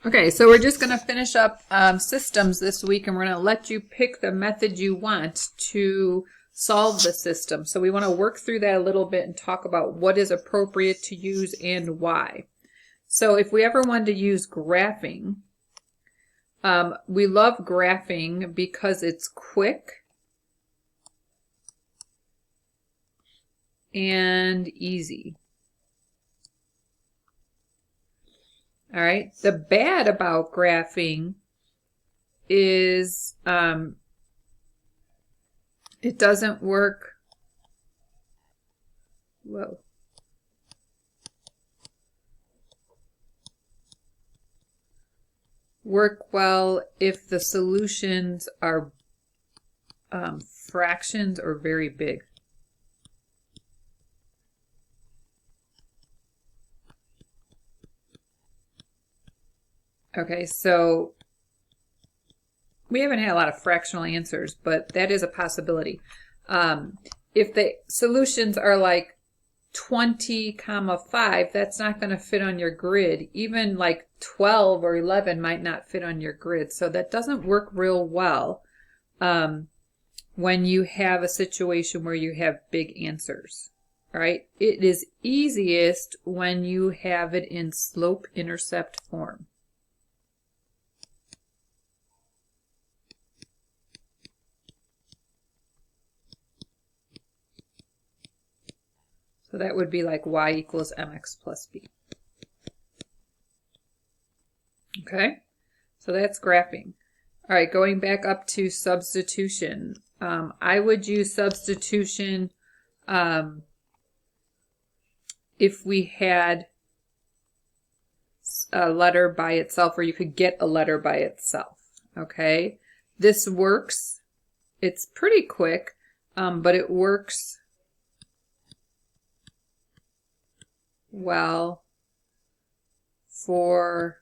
Okay, so we're just going to finish up systems this week, and we're going to let you pick the method you want to solve the system. So we want to work through that a little bit and talk about what is appropriate to use and why. So if we ever wanted to use graphing, we love graphing because it's quick and easy. All right. The bad about graphing is it doesn't work. Whoa. Work well if the solutions are fractions or very big. Okay, so we haven't had a lot of fractional answers, but that is a possibility. If the solutions are like 20,5, that's not going to fit on your grid. Even like 12 or 11 might not fit on your grid. So that doesn't work real well when you have a situation where you have big answers. All right? It is easiest when you have it in slope-intercept form. So that would be like y equals mx plus b. Okay, so that's graphing. All right, going back up to substitution. I would use substitution if we had a letter by itself, or you could get a letter by itself. Okay, this works. It's pretty quick, but it works well for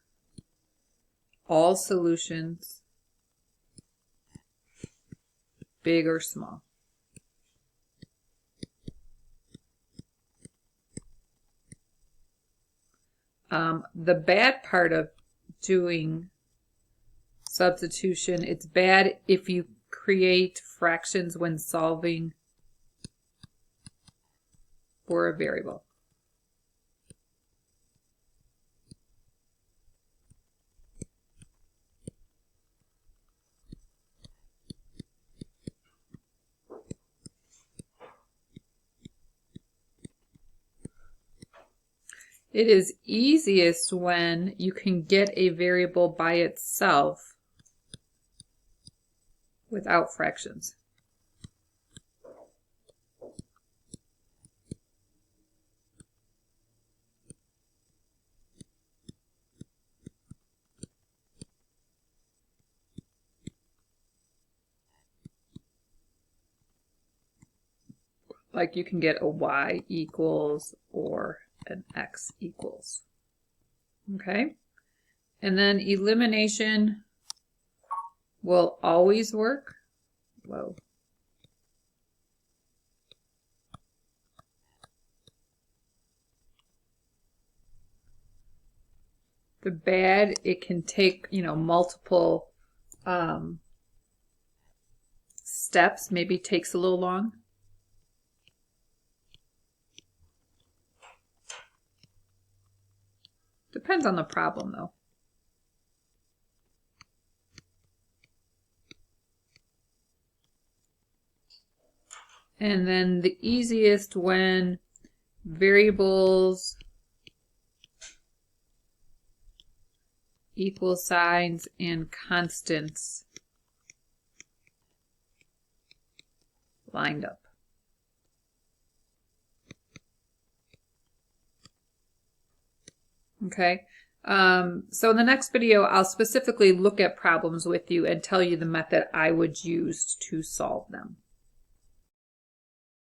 all solutions, big or small. The bad part of doing substitution, it's bad if you create fractions when solving for a variable. It is easiest when you can get a variable by itself without fractions. Like you can get a y equals or an x equals. Okay? And then elimination will always work. Whoa. The bad, it can take, multiple steps, maybe takes a little long. Depends on the problem, though. And then the easiest when variables, equal signs, and constants lined up. Okay, so in the next video, I'll specifically look at problems with you and tell you the method I would use to solve them.